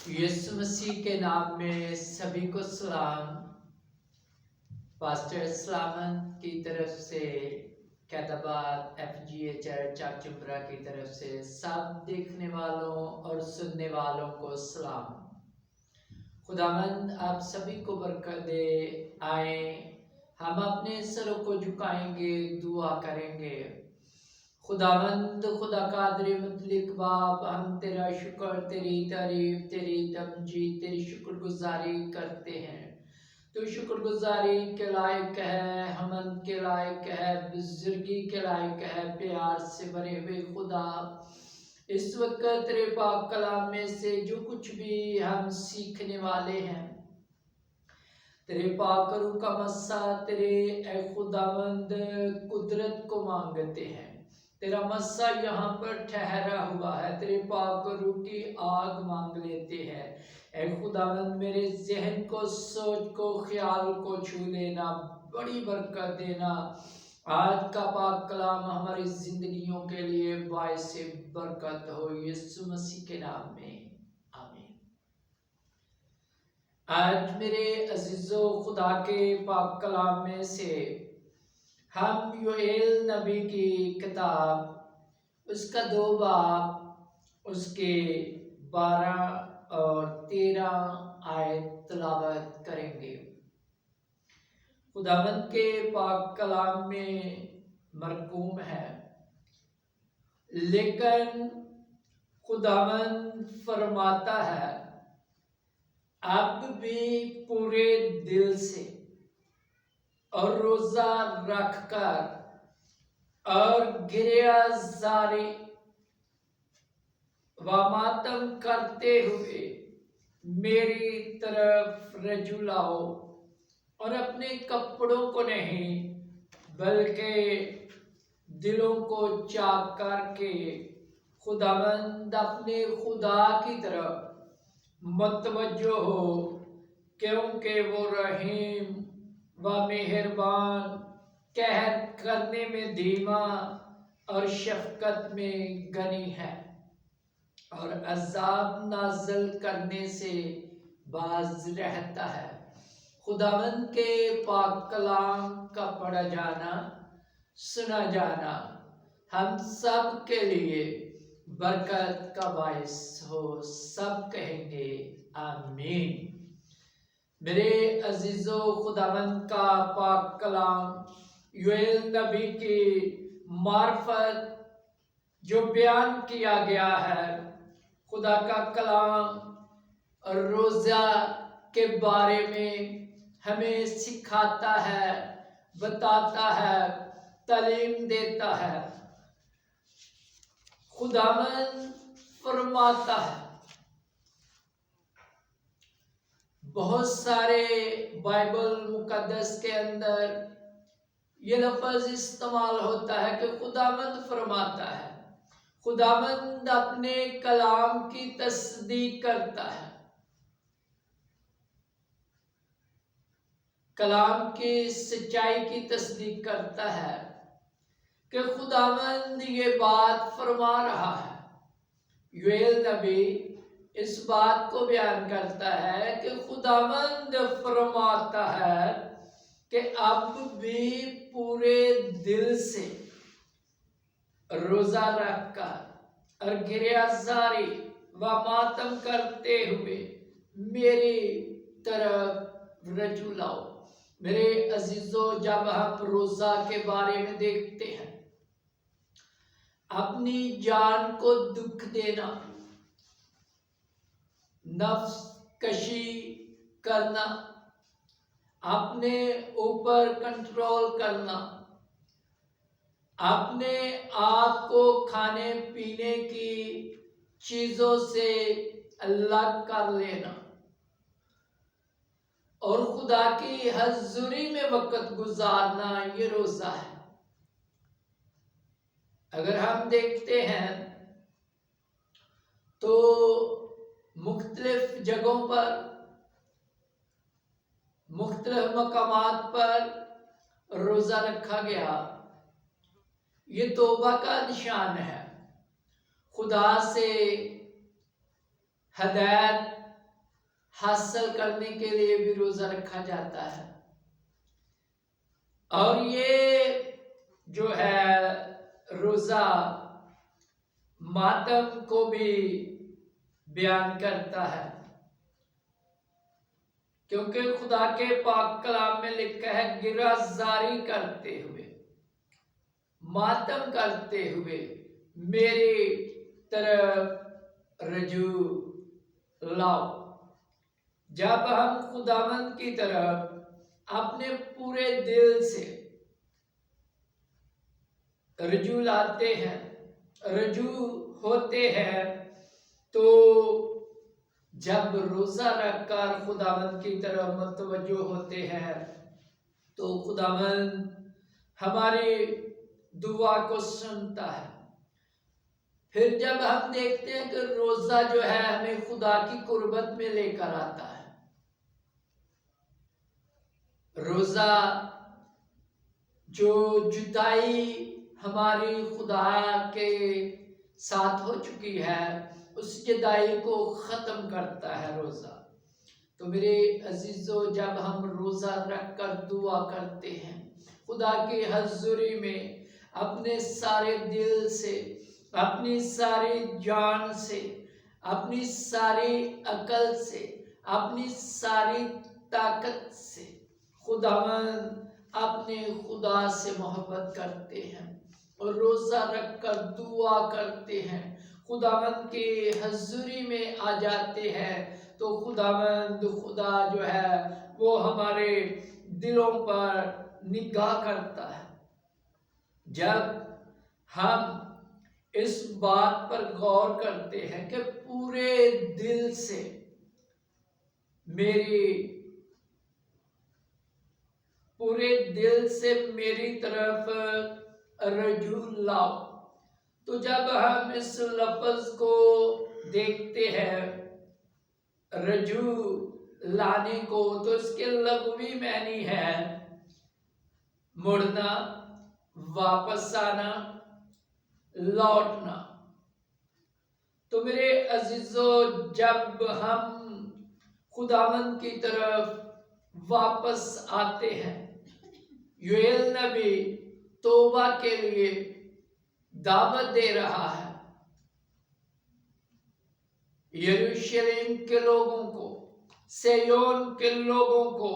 یسوع مسیح کے نام میں سبھی کو سلام۔ پاسٹر سلامت کی طرف سے، کیتابات FGA چرچ چاکچمبرا کی طرف سے سب دیکھنے والوں اور سننے والوں کو سلام۔ خداوند آپ سبھی کو برکت دے۔ آئیں ہم اپنے سروں کو جھکائیں گے، دعا کریں گے۔ خداوند خدا قادر مطلق باپ، ہم تیرا شکر، تیری تعریف، تیری تمجید، تیری شکر گزاری کرتے ہیں۔ تو شکر گزاری کے لائق ہے، حمد کے لائق ہے، بزرگی کے لائق ہے، پیار سے بھرے ہوئے خدا۔ اس وقت تیرے پاک کلام میں سے جو کچھ بھی ہم سیکھنے والے ہیں، تیرے پاک روح کا مسا تیرے اے خداوند قدرت کو مانگتے ہیں۔ تیرا مسا یہاں پر ٹھہرا ہوا ہے، تیرے پاک روح کی آگ مانگ لیتے ہیں۔ اے خداوند میرے ذہن کو، سوچ کو، خیال کو چھو دینا، بڑی برکت دینا۔ آج کا پاک کلام ہماری زندگیوں کے لیے باعث برکت ہو، یسوع مسیح کے نام میں آمین۔ آج میرے عزیزو خدا کے پاک کلام میں سے ہم یوئیل نبی کی کتاب، اس کا 2 باب، اس کے 12 اور 13 آیت تلاوت کریں گے۔ خداوند کے پاک کلام میں مرقوم ہے، لیکن خداوند فرماتا ہے اب بھی پورے دل سے اور روزہ رکھ کر اور گریہ زاری و ماتم کرتے ہوئے میری طرف رجوع لاؤ، اور اپنے کپڑوں کو نہیں بلکہ دلوں کو چاک کر کے خداوند اپنے خدا کی طرف متوجہ ہو، کیونکہ وہ رحیم و مہربان، قہر کرنے میں دھیما اور شفقت میں غنی ہے، اور عذاب نازل کرنے سے باز رہتا ہے۔ خداوند کے پاک کلام کا پڑھا جانا، سنا جانا ہم سب کے لیے برکت کا باعث ہو۔ سب کہیں گے آمین۔ میرے عزیزو، خداوند کا پاک کلام یوئیل نبی کی معرفت جو بیان کیا گیا ہے، خدا کا کلام روزہ کے بارے میں ہمیں سکھاتا ہے، بتاتا ہے، تعلیم دیتا ہے۔ خداوند فرماتا ہے، بہت سارے بائبل مقدس کے اندر یہ لفظ استعمال ہوتا ہے کہ خداوند فرماتا ہے۔ خداوند اپنے کلام کی تصدیق کرتا ہے، کلام کی سچائی کی تصدیق کرتا ہے کہ خداوند یہ بات فرما رہا ہے۔ یوئیل نبی اس بات کو بیان کرتا ہے کہ خداوند فرماتا ہے کہ اب بھی پورے دل سے روزہ رکھ کر اور گریہ زاری و ماتم کرتے ہوئے میری طرف رجوع لاؤ۔ میرے عزیزو، جب ہم روزہ کے بارے میں دیکھتے ہیں، اپنی جان کو دکھ دینا، نفس کشی کرنا، اپنے اوپر کنٹرول کرنا، اپنے آپ کو کھانے پینے کی چیزوں سے الگ کر لینا، اور خدا کی حضوری میں وقت گزارنا، یہ روزہ ہے۔ اگر ہم دیکھتے ہیں تو مختلف جگہوں پر، مختلف مقامات پر روزہ رکھا گیا، یہ توبہ کا نشان ہے، خدا سے ہدایت حاصل کرنے کے لیے بھی روزہ رکھا جاتا ہے. اور یہ جو ہے روزہ ماتم کو بھی بیان کرتا ہے، کیونکہ خدا کے پاک کلام میں لکھا ہے گرازاری کرتے ہوئے، ماتم کرتے ہوئے میری طرف رجوع لاؤ. جب ہم خداوند کی طرف اپنے پورے دل سے رجوع لاتے ہیں، رجوع ہوتے ہیں، تو جب روزہ رکھ کر خداوند کی طرف متوجہ ہوتے ہیں تو خداوند ہماری دعا کو سنتا ہے. پھر جب ہم دیکھتے ہیں کہ روزہ جو ہے ہمیں خدا کی قربت میں لے کر آتا ہے، روزہ جو جدائی ہماری خدا کے ساتھ ہو چکی ہے اس جدائی کو ختم کرتا ہے روزہ. تو میرے عزیزو، جب ہم روزہ رکھ کر دعا کرتے ہیں خدا کی حضوری میں، اپنے سارے دل سے، اپنی ساری جان سے، اپنی ساری عقل سے، اپنی ساری طاقت سے خداوند اپنے خدا سے محبت کرتے ہیں اور روزہ رکھ کر دعا کرتے ہیں، خداوند کی حضوری میں آ جاتے ہیں، تو خداوند خدا جو ہے وہ ہمارے دلوں پر نگاہ کرتا ہے. جب ہم اس بات پر غور کرتے ہیں کہ پورے دل سے میری طرف رجوع لاؤ، تو جب ہم اس لفظ کو دیکھتے ہیں رجوع لانے کو، تو اس کے لغوی معنی ہے مڑنا، واپس آنا، لوٹنا. تو میرے عزیزو، جب ہم خداوند کی طرف واپس آتے ہیں، یوئیل نبی توبہ کے لیے دعوت دے رہا ہے یروشلم کے لوگوں کو، سیون کے لوگوں کو،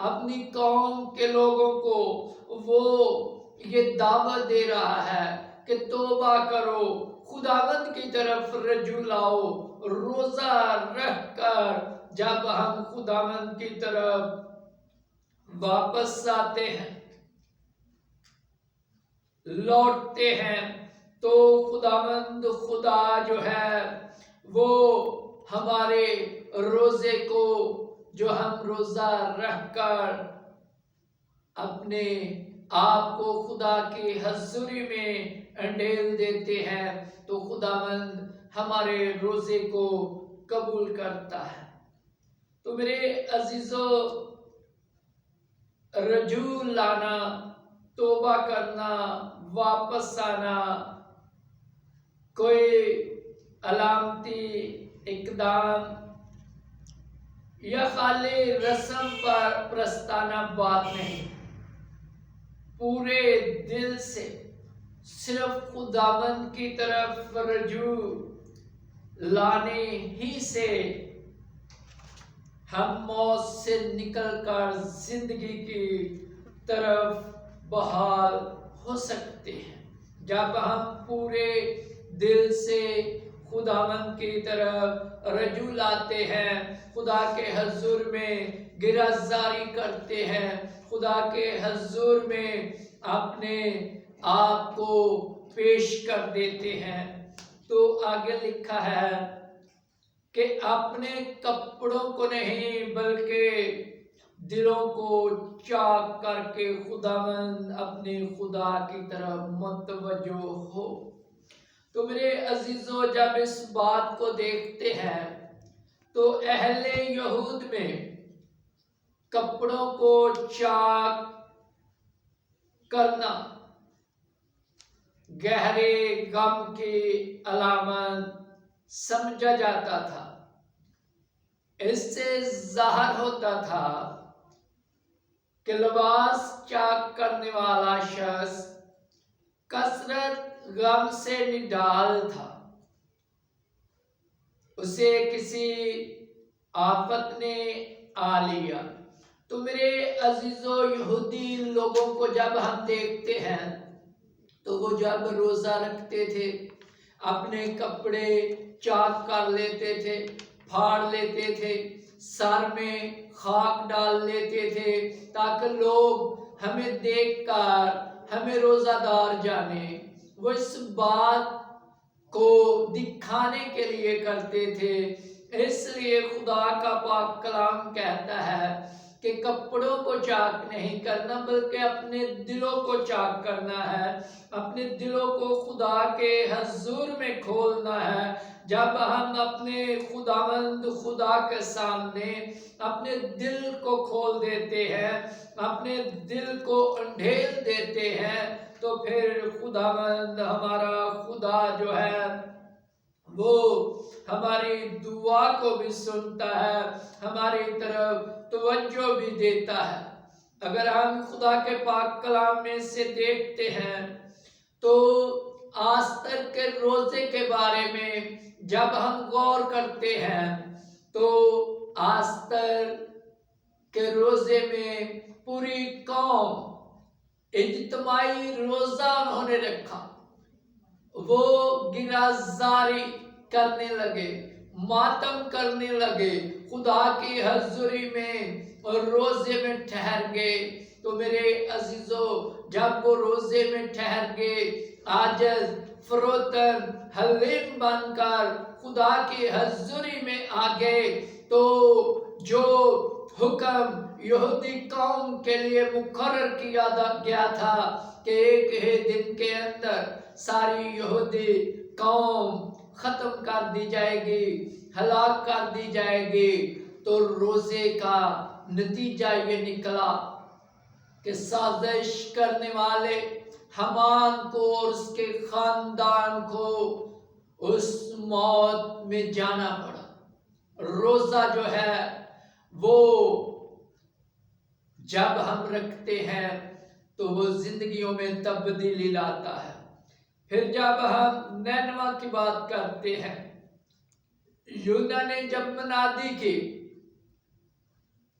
اپنی قوم کے لوگوں کو وہ یہ دعوت دے رہا ہے کہ توبہ کرو، خداوند کی طرف رجوع لاؤ. روزہ رکھ کر جب ہم خداوند کی طرف واپس آتے ہیں، لوٹتے ہیں، تو خداوند خدا جو ہے وہ ہمارے روزے کو، جو ہم روزہ رکھ کر اپنے آپ کو خدا کی حضوری میں انڈیل دیتے ہیں، تو خداوند ہمارے روزے کو قبول کرتا ہے. تو میرے عزیزو، رجوع لانا، توبہ کرنا، واپس آنا کوئی علامتی اقدام یا خالی رسم پر پرستانہ بات نہیں. پورے دل سے صرف خداوند کی طرف رجوع لانے ہی سے ہم موت سے نکل کر زندگی کی طرف بحال ہو سکتے ہیں. جب ہم پورے دل سے خداوند کی طرف رجوع لاتے ہیں، خدا کے حضور میں گرازاری کرتے ہیں، خدا کے حضور میں اپنے آپ کو پیش کر دیتے ہیں، تو آگے لکھا ہے کہ اپنے کپڑوں کو نہیں بلکہ دلوں کو چاک کر کے خداوند اپنے خدا کی طرف متوجہ ہو. تو میرے عزیزو، جب اس بات کو دیکھتے ہیں تو اہل یہود میں کپڑوں کو چاک کرنا گہرے غم کی علامت سمجھا جاتا تھا. اس سے ظاہر ہوتا تھا کہ لباس چاک کرنے والا شخص کثرت غم سے نڈال تھا، اسے کسی آفت نے آ لیا۔ تو میرے عزیزو، یہودی لوگوں کو جب ہم دیکھتے ہیں تو وہ جب روزہ رکھتے تھے اپنے کپڑے چاک کر لیتے تھے، پھاڑ لیتے تھے، سر میں خاک ڈال لیتے تھے تاکہ لوگ ہمیں دیکھ کر ہمیں روزہ دار جانے۔ وہ اس بات کو دکھانے کے لیے کرتے تھے۔ اس لیے خدا کا پاک کلام کہتا ہے کہ کپڑوں کو چاک نہیں کرنا بلکہ اپنے دلوں کو چاک کرنا ہے، اپنے دلوں کو خدا کے حضور میں کھولنا ہے۔ جب ہم اپنے خداوند خدا کے سامنے اپنے دل کو کھول دیتے ہیں، اپنے دل کو انڈھیل دیتے ہیں، تو پھر خداوند ہمارا خدا جو ہے وہ ہماری دعا کو بھی سنتا ہے، ہماری طرف توجہ بھی دیتا ہے۔ اگر ہم خدا کے پاک کلام میں سے دیکھتے ہیں تو آستر کے روزے کے بارے میں جب ہم غور کرتے ہیں تو آستر کے روزے میں پوری قوم اجتماعی روزہ انہوں نے رکھا، وہ گرازاری کرنے لگے، ماتم کرنے لگے، خدا کی حضوری میں اور روزے میں ٹھہر گئے۔ تو میرے عزیزو، جب وہ روزے میں ٹھہر گئے، عاجز، فروتن، حلیم بن کر خدا کی حضوری میں آ گئے، تو جو حکم یہودی قوم کے لیے مقرر کیا گیا تھا کہ ایک ہی دن کے اندر ساری یہودی قوم ختم کر دی جائے گی، ہلاک کر دی جائے گی، تو روزے کا نتیجہ یہ نکلا کہ سازش کرنے والے حمان کو اور اس کے خاندان کو اس موت میں جانا پڑا۔ روزہ جو ہے وہ جب ہم رکھتے ہیں تو وہ زندگیوں میں تبدیلی لاتا ہے۔ پھر جب ہم نینوا کی بات کرتے ہیں، یونا نے جب منادی کی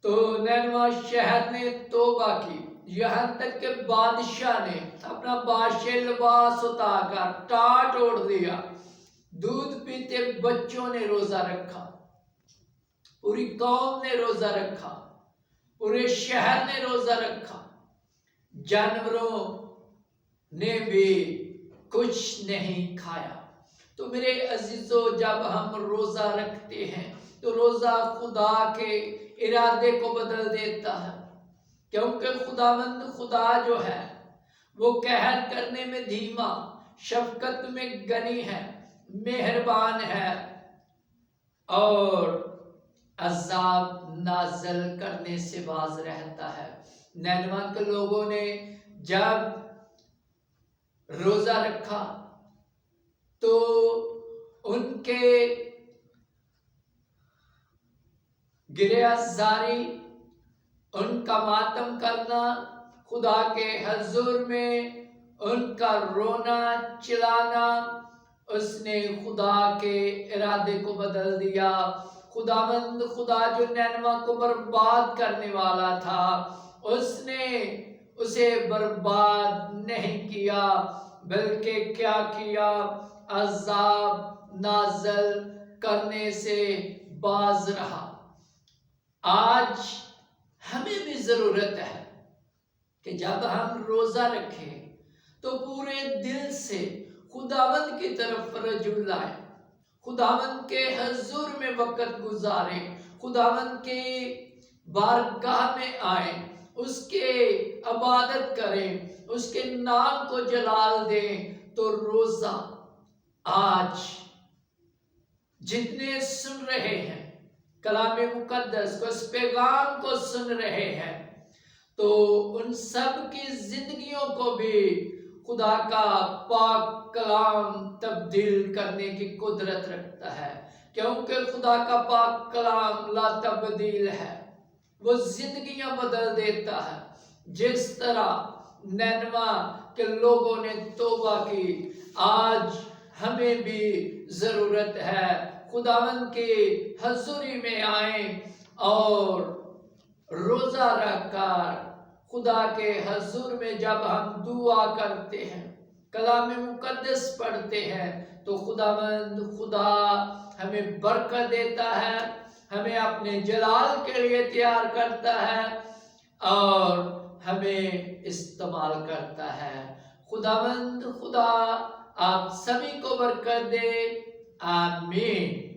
تو نینوا شہر نے توبہ کی، یہاں تک کہ بادشاہ نے اپنا بادشاہ لباس اتار کر ٹاٹ اوڑھ دیا، دودھ پیتے بچوں نے روزہ رکھا، پوری قوم نے روزہ رکھا، پورے شہر نے روزہ رکھا، جانوروں نے بھی کچھ نہیں کھایا۔ تو میرے عزیزو، جب ہم روزہ رکھتے ہیں تو روزہ خدا کے ارادے کو بدل دیتا ہے، کیونکہ خداوند خدا جو ہے وہ قہر کرنے میں دھیما، شفقت میں غنی ہے، مہربان ہے، اور عذاب نازل کرنے سے باز رہتا ہے۔ نینوا کے لوگوں نے جب روزہ رکھا تو ان کے گریزاری، ان کا ماتم کرنا، خدا کے حضور میں ان کا رونا چلانا، اس نے خدا کے ارادے کو بدل دیا۔ خداوند خدا جو نینوا کو برباد کرنے والا تھا، اس نے اسے برباد نہیں کیا بلکہ کیا کیا؟ عذاب نازل کرنے سے باز رہا۔ آج ہمیں بھی ضرورت ہے کہ جب ہم روزہ رکھیں تو پورے دل سے خداوند کی طرف رجوع لائیں، خداوند کے حضور میں وقت گزاریں، خداوند کے بارگاہ میں آئیں، اس کے عبادت کریں، اس کے نام کو جلال دیں۔ تو روزہ آج جتنے سن رہے ہیں کلام مقدس کو، اس پیغام کو سن رہے ہیں، تو ان سب کی زندگیوں کو بھی خدا کا پاک کلام تبدیل کرنے کی قدرت رکھتا ہے۔ کیونکہ خدا کا پاک کلام لا تبدیل ہے، وہ زندگیاں بدل دیتا ہے۔ جس طرح نینوا کے لوگوں نے توبہ کی، آج ہمیں بھی ضرورت ہے خداوند کی حضوری میں آئیں اور روزہ رکھ کر خدا کے حضور میں جب ہم دعا کرتے ہیں، کلام مقدس پڑھتے ہیں، تو خداوند خدا ہمیں برکت دیتا ہے، ہمیں اپنے جلال کے لیے تیار کرتا ہے اور ہمیں استعمال کرتا ہے۔ خداوند خدا آپ سبھی کو برکت دے، آمین۔